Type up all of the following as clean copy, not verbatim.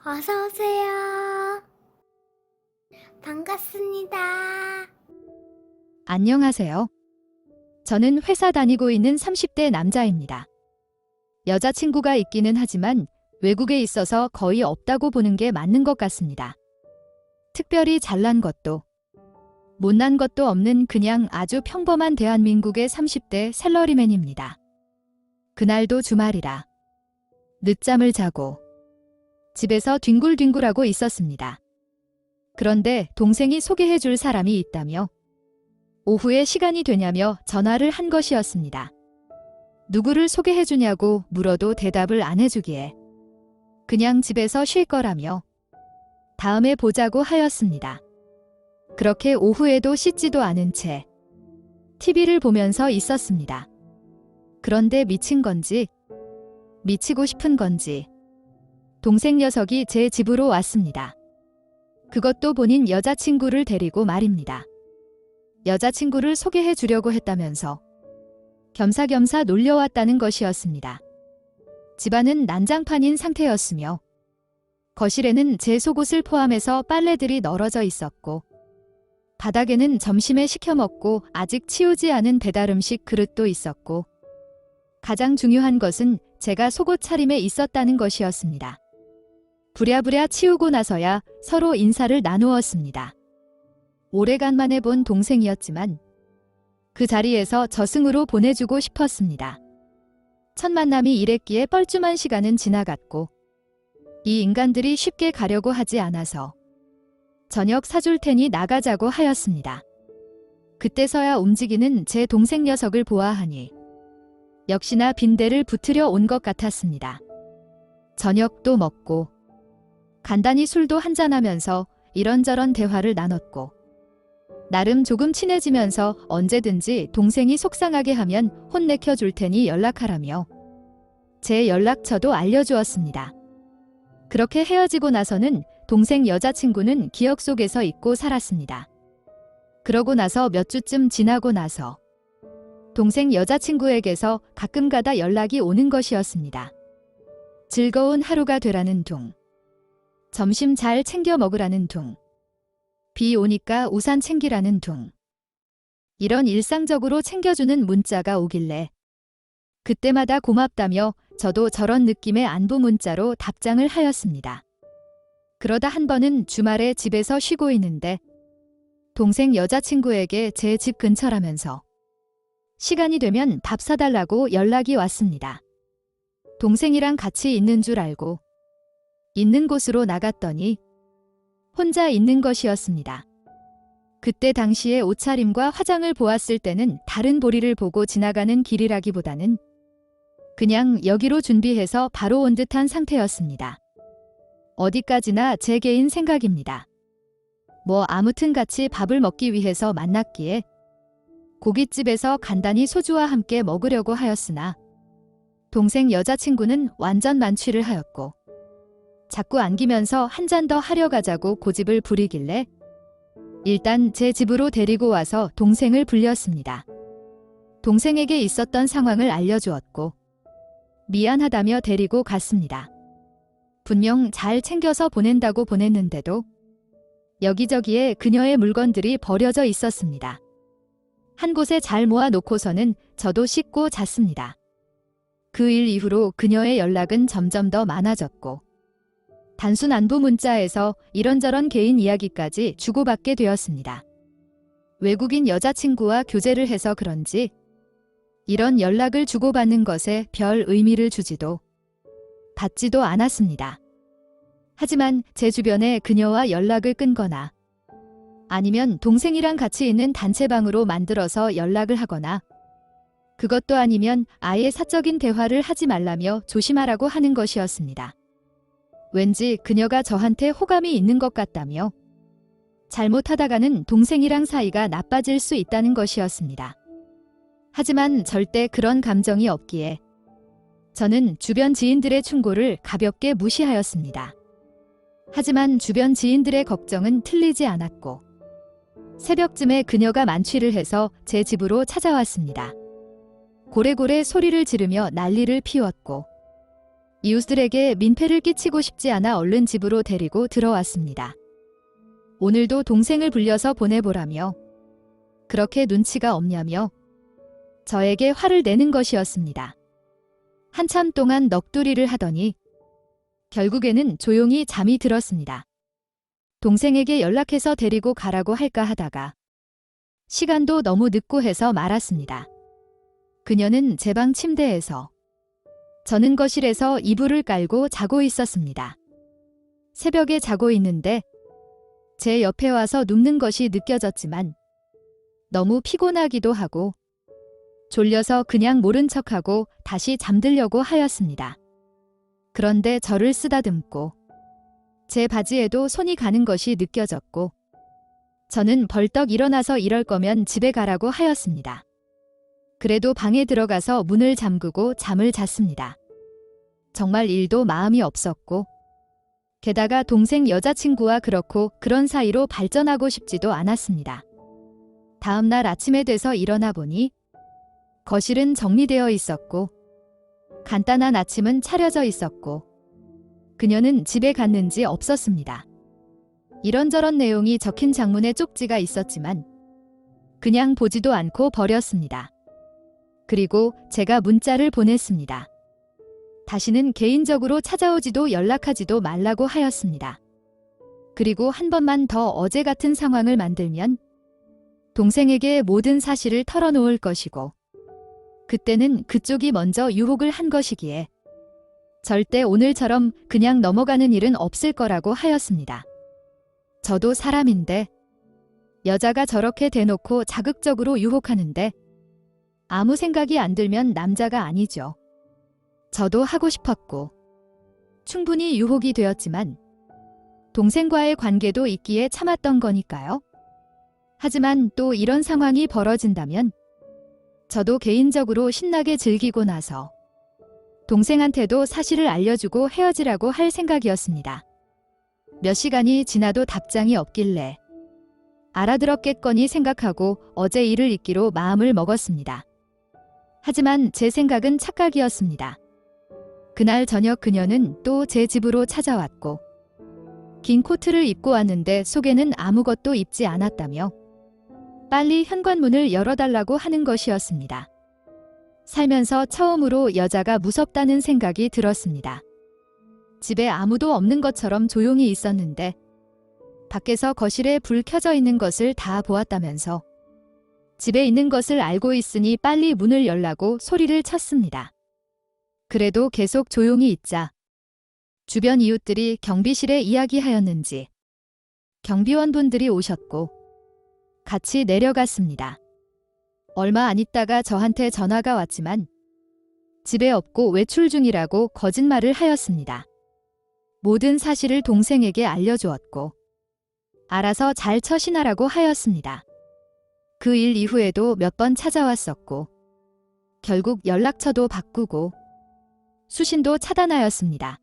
어서 오세요. 반갑습니다. 안녕하세요. 저는 회사 다니고 있는 30대 남자입니다. 여자친구가 있기는 하지만 외국에 있어서 거의 없다고 보는 게 맞는 것 같습니다. 특별히 잘난 것도 못난 것도 없는 그냥 아주 평범한 대한민국의 30대 샐러리맨입니다. 그날도 주말이라 늦잠을 자고 집에서 뒹굴뒹굴하고 있었습니다. 그런데 동생이 소개해줄 사람이 있다며 오후에 시간이 되냐며 전화를 한 것이었습니다. 누구를 소개해주냐고 물어도 대답을 안 해주기에 그냥 집에서 쉴 거라며 다음에 보자고 하였습니다. 그렇게 오후에도 씻지도 않은 채 TV를 보면서 있었습니다. 그런데 미친 건지 미치고 싶은 건지 동생 녀석이 제 집으로 왔습니다. 그것도 본인 여자친구를 데리고 말입니다. 여자친구를 소개해 주려고 했다면서 겸사겸사 놀려왔다는 것이었습니다. 집안은 난장판인 상태였으며 거실에는 제 속옷을 포함해서 빨래들이 널어져 있었고 바닥에는 점심에 시켜 먹고 아직 치우지 않은 배달음식 그릇도 있었고 가장 중요한 것은 제가 속옷 차림에 있었다는 것이었습니다. 부랴부랴 치우고 나서야 서로 인사를 나누었습니다. 오래간만에 본 동생이었지만 그 자리에서 저승으로 보내주고 싶었습니다. 첫 만남이 이랬기에 뻘쭘한 시간은 지나갔고 이 인간들이 쉽게 가려고 하지 않아서 저녁 사줄 테니 나가자고 하였습니다. 그때서야 움직이는 제 동생 녀석을 보아하니 역시나 빈대를 붙으려 온 것 같았습니다. 저녁도 먹고 간단히 술도 한잔하면서 이런저런 대화를 나눴고 나름 조금 친해지면서 언제든지 동생이 속상하게 하면 혼내켜 줄 테니 연락하라며 제 연락처도 알려주었습니다. 그렇게 헤어지고 나서는 동생 여자친구는 기억 속에서 잊고 살았습니다. 그러고 나서 몇 주쯤 지나고 나서 동생 여자친구에게서 가끔가다 연락이 오는 것이었습니다. 즐거운 하루가 되라는 둥, 점심 잘 챙겨 먹으라는 둥, 비 오니까 우산 챙기라는 둥. 이런 일상적으로 챙겨주는 문자가 오길래 그때마다 고맙다며 저도 저런 느낌의 안부 문자로 답장을 하였습니다. 그러다 한 번은 주말에 집에서 쉬고 있는데 동생 여자친구에게 제 집 근처라면서 시간이 되면 밥 사달라고 연락이 왔습니다. 동생이랑 같이 있는 줄 알고 있는 곳으로 나갔더니 혼자 있는 것이었습니다. 그때 당시에 옷차림과 화장을 보았을 때는 다른 보리를 보고 지나가는 길이라기보다는 그냥 여기로 준비해서 바로 온 듯한 상태였습니다. 어디까지나 제 개인 생각입니다. 뭐 아무튼 같이 밥을 먹기 위해서 만났기에 고깃집에서 간단히 소주와 함께 먹으려고 하였으나 동생 여자친구는 완전 만취를 하였고 자꾸 안기면서 한 잔 더 하려 가자고 고집을 부리길래 일단 제 집으로 데리고 와서 동생을 불렸습니다. 동생에게 있었던 상황을 알려주었고 미안하다며 데리고 갔습니다. 분명 잘 챙겨서 보낸다고 보냈는데도 여기저기에 그녀의 물건들이 버려져 있었습니다. 한 곳에 잘 모아놓고서는 저도 씻고 잤습니다. 그 일 이후로 그녀의 연락은 점점 더 많아졌고 단순 안부 문자에서 이런저런 개인 이야기까지 주고받게 되었습니다. 외국인 여자친구와 교제를 해서 그런지 이런 연락을 주고받는 것에 별 의미를 주지도 받지도 않았습니다. 하지만 제 주변에 그녀와 연락을 끊거나 아니면 동생이랑 같이 있는 단체방으로 만들어서 연락을 하거나 그것도 아니면 아예 사적인 대화를 하지 말라며 조심하라고 하는 것이었습니다. 왠지 그녀가 저한테 호감이 있는 것 같다며 잘못하다가는 동생이랑 사이가 나빠질 수 있다는 것이었습니다. 하지만 절대 그런 감정이 없기에 저는 주변 지인들의 충고를 가볍게 무시하였습니다. 하지만 주변 지인들의 걱정은 틀리지 않았고 새벽쯤에 그녀가 만취를 해서 제 집으로 찾아왔습니다. 고래고래 소리를 지르며 난리를 피웠고 이웃들에게 민폐를 끼치고 싶지 않아 얼른 집으로 데리고 들어왔습니다. 오늘도 동생을 불려서 보내보라며 그렇게 눈치가 없냐며 저에게 화를 내는 것이었습니다. 한참 동안 넋두리를 하더니 결국에는 조용히 잠이 들었습니다. 동생에게 연락해서 데리고 가라고 할까 하다가 시간도 너무 늦고 해서 말았습니다. 그녀는 제 방 침대에서 저는 거실에서 이불을 깔고 자고 있었습니다. 새벽에 자고 있는데 제 옆에 와서 눕는 것이 느껴졌지만 너무 피곤하기도 하고 졸려서 그냥 모른 척하고 다시 잠들려고 하였습니다. 그런데 저를 쓰다듬고 제 바지에도 손이 가는 것이 느껴졌고 저는 벌떡 일어나서 이럴 거면 집에 가라고 하였습니다. 그래도 방에 들어가서 문을 잠그고 잠을 잤습니다. 정말 일도 마음이 없었고 게다가 동생 여자친구와 그렇고 그런 사이로 발전하고 싶지도 않았습니다. 다음 날 아침에 돼서 일어나 보니 거실은 정리되어 있었고 간단한 아침은 차려져 있었고 그녀는 집에 갔는지 없었습니다. 이런저런 내용이 적힌 장문에 쪽지가 있었지만 그냥 보지도 않고 버렸습니다. 그리고 제가 문자를 보냈습니다. 다시는 개인적으로 찾아오지도 연락하지도 말라고 하였습니다. 그리고 한 번만 더 어제 같은 상황을 만들면 동생에게 모든 사실을 털어놓을 것이고 그때는 그쪽이 먼저 유혹을 한 것이기에 절대 오늘처럼 그냥 넘어가는 일은 없을 거라고 하였습니다. 저도 사람인데 여자가 저렇게 대놓고 자극적으로 유혹하는데 아무 생각이 안 들면 남자가 아니죠. 저도 하고 싶었고 충분히 유혹이 되었지만 동생과의 관계도 있기에 참았던 거니까요. 하지만 또 이런 상황이 벌어진다면 저도 개인적으로 신나게 즐기고 나서 동생한테도 사실을 알려주고 헤어지라고 할 생각이었습니다. 몇 시간이 지나도 답장이 없길래 알아들었겠거니 생각하고 어제 일을 잊기로 마음을 먹었습니다. 하지만 제 생각은 착각이었습니다. 그날 저녁 그녀는 또 제 집으로 찾아왔고 긴 코트를 입고 왔는데 속에는 아무것도 입지 않았다며 빨리 현관문을 열어달라고 하는 것이었습니다. 살면서 처음으로 여자가 무섭다는 생각이 들었습니다. 집에 아무도 없는 것처럼 조용히 있었는데 밖에서 거실에 불 켜져 있는 것을 다 보았다면서 집에 있는 것을 알고 있으니 빨리 문을 열라고 소리를 쳤습니다. 그래도 계속 조용히 있자 주변 이웃들이 경비실에 이야기하였는지 경비원분들이 오셨고 같이 내려갔습니다. 얼마 안 있다가 저한테 전화가 왔지만 집에 없고 외출 중이라고 거짓말을 하였습니다. 모든 사실을 동생에게 알려주었고 알아서 잘 처신하라고 하였습니다. 그 일 이후에도 몇 번 찾아왔었고 결국 연락처도 바꾸고 수신도 차단하였습니다.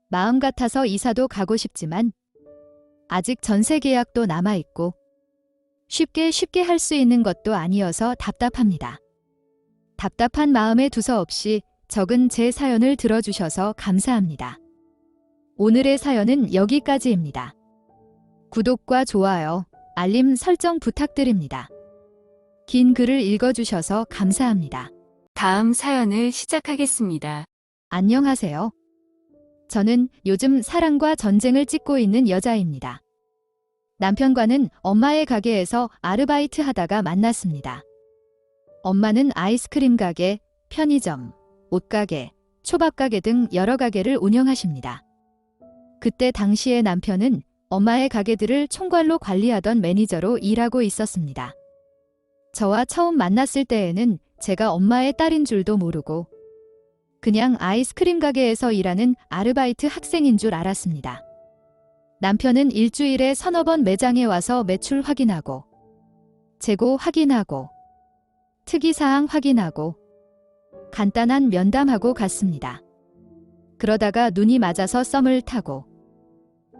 마음 같아서 이사도 가고 싶지만 아직 전세 계약도 남아있고 쉽게 할 수 있는 것도 아니어서 답답합니다. 답답한 마음에 두서없이 적은 제 사연을 들어주셔서 감사합니다. 오늘의 사연은 여기까지입니다. 구독과 좋아요, 알림 설정 부탁드립니다. 긴 글을 읽어주셔서 감사합니다. 다음 사연을 시작하겠습니다. 안녕하세요. 저는 요즘 사랑과 전쟁을 찍고 있는 여자입니다. 남편과는 엄마의 가게에서 아르바이트 하다가 만났습니다. 엄마는 아이스크림 가게, 편의점, 옷가게, 초밥가게 등 여러 가게를 운영하십니다. 그때 당시에 남편은 엄마의 가게들을 총괄로 관리하던 매니저로 일하고 있었습니다. 저와 처음 만났을 때에는 제가 엄마의 딸인 줄도 모르고 그냥 아이스크림 가게에서 일하는 아르바이트 학생인 줄 알았습니다. 남편은 일주일에 서너 번 매장에 와서 매출 확인하고 재고 확인하고 특이사항 확인하고 간단한 면담하고 갔습니다. 그러다가 눈이 맞아서 썸을 타고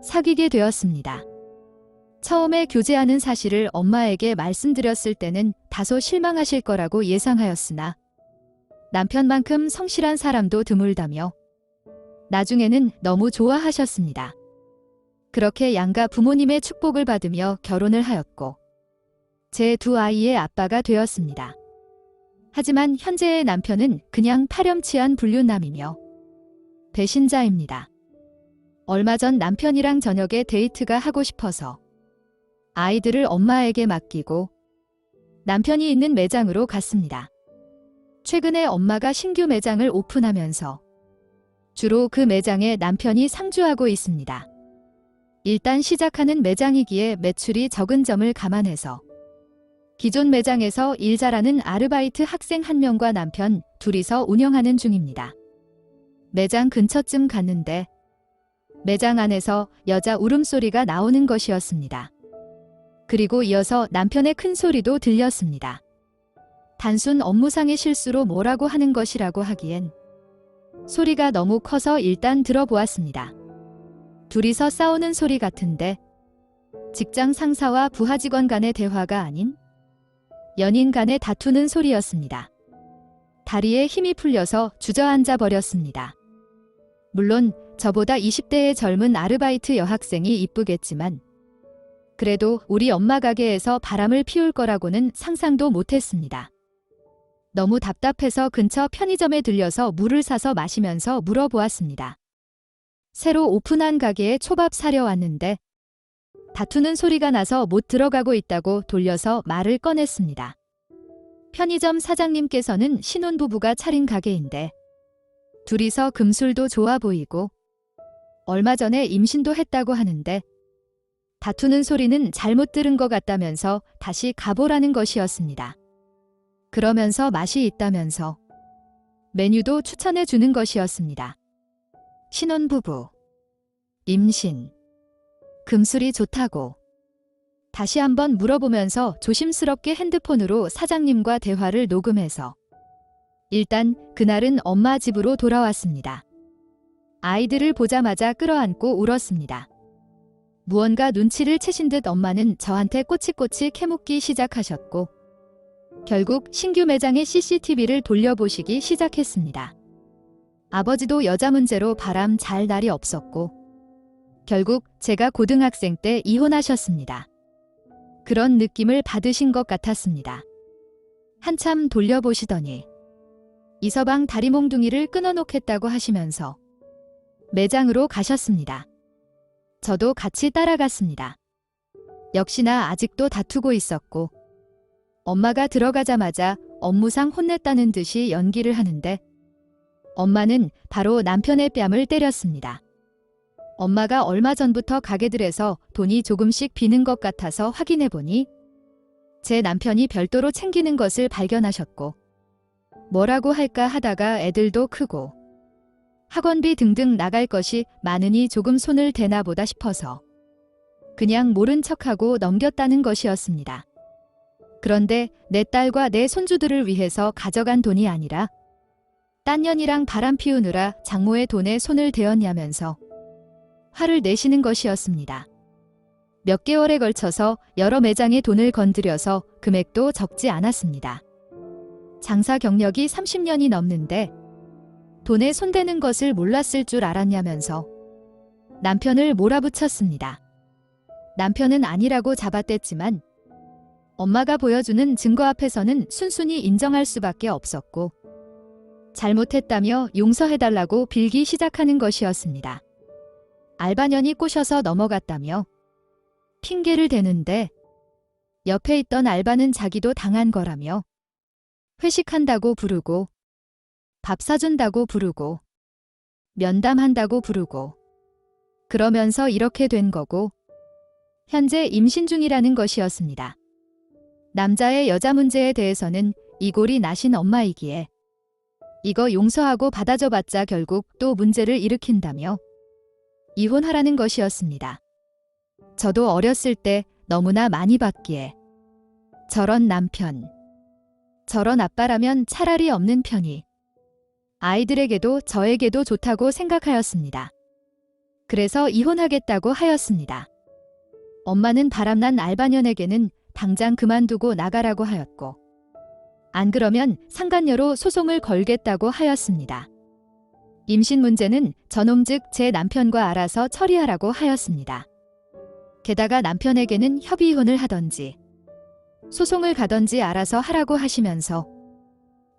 사귀게 되었습니다. 처음에 교제하는 사실을 엄마에게 말씀드렸을 때는 다소 실망하실 거라고 예상하였으나 남편만큼 성실한 사람도 드물다며 나중에는 너무 좋아하셨습니다. 그렇게 양가 부모님의 축복을 받으며 결혼을 하였고 제 두 아이의 아빠가 되었습니다. 하지만 현재의 남편은 그냥 파렴치한 불륜남이며 배신자입니다. 얼마 전 남편이랑 저녁에 데이트가 하고 싶어서 아이들을 엄마에게 맡기고 남편이 있는 매장으로 갔습니다. 최근에 엄마가 신규 매장을 오픈하면서 주로 그 매장에 남편이 상주하고 있습니다. 일단 시작하는 매장이기에 매출이 적은 점을 감안해서 기존 매장에서 일 잘하는 아르바이트 학생 한 명과 남편 둘이서 운영하는 중입니다. 매장 근처쯤 갔는데 매장 안에서 여자 울음소리가 나오는 것이었습니다. 그리고 이어서 남편의 큰 소리도 들렸습니다. 단순 업무상의 실수로 뭐라고 하는 것이라고 하기엔 소리가 너무 커서 일단 들어보았습니다. 둘이서 싸우는 소리 같은데 직장 상사와 부하 직원 간의 대화가 아닌 연인 간의 다투는 소리였습니다. 다리에 힘이 풀려서 주저앉아 버렸습니다. 물론 저보다 20대의 젊은 아르바이트 여학생이 이쁘겠지만 그래도 우리 엄마 가게에서 바람을 피울 거라고는 상상도 못했습니다. 너무 답답해서 근처 편의점에 들려서 물을 사서 마시면서 물어보았습니다. 새로 오픈한 가게에 초밥 사려 왔는데 다투는 소리가 나서 못 들어가고 있다고 돌려서 말을 꺼냈습니다. 편의점 사장님께서는 신혼부부가 차린 가게인데 둘이서 금술도 좋아 보이고 얼마 전에 임신도 했다고 하는데 다투는 소리는 잘못 들은 것 같다면서 다시 가보라는 것이었습니다. 그러면서 맛이 있다면서 메뉴도 추천해 주는 것이었습니다. 신혼부부, 임신, 금술이 좋다고 다시 한번 물어보면서 조심스럽게 핸드폰으로 사장님과 대화를 녹음해서 일단 그날은 엄마 집으로 돌아왔습니다. 아이들을 보자마자 끌어안고 울었습니다. 무언가 눈치를 채신 듯 엄마는 저한테 꼬치꼬치 캐묻기 시작하셨고 결국 신규 매장의 CCTV를 돌려보시기 시작했습니다. 아버지도 여자 문제로 바람 잘 날이 없었고 결국 제가 고등학생 때 이혼하셨습니다. 그런 느낌을 받으신 것 같았습니다. 한참 돌려보시더니 이서방 다리 몽둥이를 끊어놓겠다고 하시면서 매장으로 가셨습니다. 저도 같이 따라갔습니다. 역시나 아직도 다투고 있었고 엄마가 들어가자마자 업무상 혼냈다는 듯이 연기를 하는데 엄마는 바로 남편의 뺨을 때렸습니다. 엄마가 얼마 전부터 가게들에서 돈이 조금씩 비는 것 같아서 확인해보니 제 남편이 별도로 챙기는 것을 발견하셨고 뭐라고 할까 하다가 애들도 크고 학원비 등등 나갈 것이 많으니 조금 손을 대나 보다 싶어서 그냥 모른 척하고 넘겼다는 것이었습니다. 그런데 내 딸과 내 손주들을 위해서 가져간 돈이 아니라 딴 년이랑 바람 피우느라 장모의 돈에 손을 대었냐면서 화를 내시는 것이었습니다. 몇 개월에 걸쳐서 여러 매장에 돈을 건드려서 금액도 적지 않았습니다. 장사 경력이 30년이 넘는데 돈에 손대는 것을 몰랐을 줄 알았냐면서 남편을 몰아붙였습니다. 남편은 아니라고 잡아댔지만 엄마가 보여주는 증거 앞에서는 순순히 인정할 수밖에 없었고 잘못했다며 용서해달라고 빌기 시작하는 것이었습니다. 알바년이 꼬셔서 넘어갔다며 핑계를 대는데 옆에 있던 알바는 자기도 당한 거라며 회식한다고 부르고 밥 사준다고 부르고 면담한다고 부르고 그러면서 이렇게 된 거고 현재 임신 중이라는 것이었습니다. 남자의 여자 문제에 대해서는 이골이 나신 엄마이기에 이거 용서하고 받아줘봤자 결국 또 문제를 일으킨다며 이혼하라는 것이었습니다. 저도 어렸을 때 너무나 많이 봤기에 저런 남편, 저런 아빠라면 차라리 없는 편이 아이들에게도 저에게도 좋다고 생각하였습니다. 그래서 이혼하겠다고 하였습니다. 엄마는 바람난 알바년에게는 당장 그만두고 나가라고 하였고 안 그러면 상간녀로 소송을 걸겠다고 하였습니다. 임신 문제는 저놈 즉 제 남편과 알아서 처리하라고 하였습니다. 게다가 남편에게는 협의이혼을 하던지 소송을 가던지 알아서 하라고 하시면서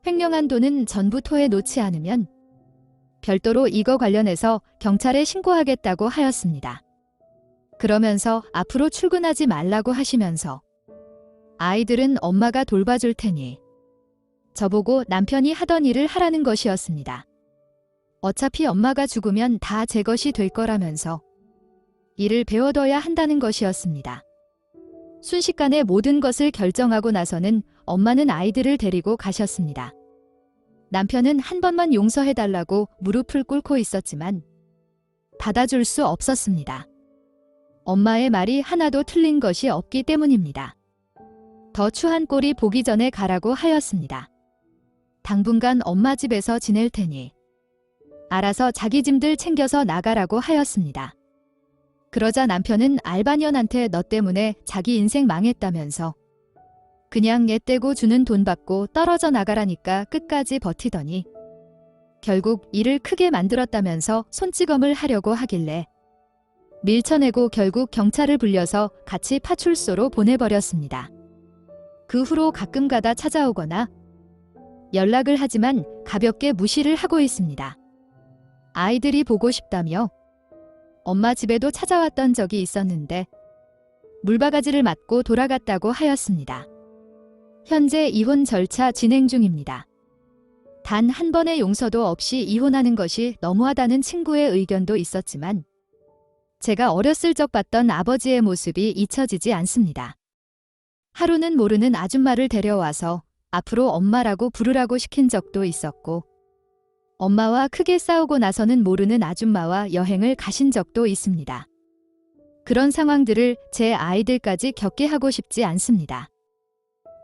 횡령한 돈은 전부 토해 놓지 않으면 별도로 이거 관련해서 경찰에 신고하겠다고 하였습니다. 그러면서 앞으로 출근하지 말라고 하시면서 아이들은 엄마가 돌봐줄 테니 저보고 남편이 하던 일을 하라는 것이었습니다. 어차피 엄마가 죽으면 다 제 것이 될 거라면서 일을 배워둬야 한다는 것이었습니다. 순식간에 모든 것을 결정하고 나서는 엄마는 아이들을 데리고 가셨습니다. 남편은 한 번만 용서해달라고 무릎을 꿇고 있었지만 받아줄 수 없었습니다. 엄마의 말이 하나도 틀린 것이 없기 때문입니다. 더 추한 꼴이 보기 전에 가라고 하였습니다. 당분간 엄마 집에서 지낼 테니 알아서 자기 짐들 챙겨서 나가라고 하였습니다. 그러자 남편은 알바년한테 너 때문에 자기 인생 망했다면서 그냥 얘 떼고 주는 돈 받고 떨어져 나가라니까 끝까지 버티더니 결국 일을 크게 만들었다면서 손찌검을 하려고 하길래 밀쳐내고 결국 경찰을 불려서 같이 파출소로 보내버렸습니다. 그 후로 가끔 가다 찾아오거나 연락을 하지만 가볍게 무시를 하고 있습니다. 아이들이 보고 싶다며 엄마 집에도 찾아왔던 적이 있었는데 물바가지를 맞고 돌아갔다고 하였습니다. 현재 이혼 절차 진행 중입니다. 단 한 번의 용서도 없이 이혼하는 것이 너무하다는 친구의 의견도 있었지만 제가 어렸을 적 봤던 아버지의 모습이 잊혀지지 않습니다. 하루는 모르는 아줌마를 데려와서 앞으로 엄마라고 부르라고 시킨 적도 있었고 엄마와 크게 싸우고 나서는 모르는 아줌마와 여행을 가신 적도 있습니다. 그런 상황들을 제 아이들까지 겪게 하고 싶지 않습니다.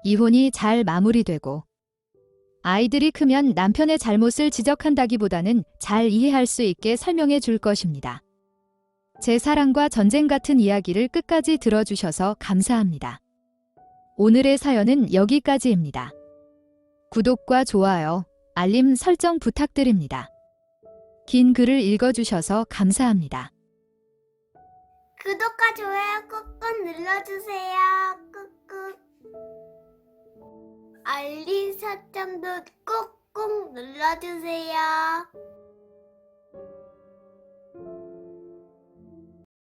이혼이 잘 마무리되고 아이들이 크면 남편의 잘못을 지적한다기보다는 잘 이해할 수 있게 설명해 줄 것입니다. 제 사랑과 전쟁 같은 이야기를 끝까지 들어주셔서 감사합니다. 오늘의 사연은 여기까지입니다. 구독과 좋아요, 알림 설정 부탁드립니다. 긴 글을 읽어주셔서 감사합니다. 구독과 좋아요 꾹꾹 눌러주세요. 꾹꾹. 알림 설정도 꾹꾹 눌러주세요.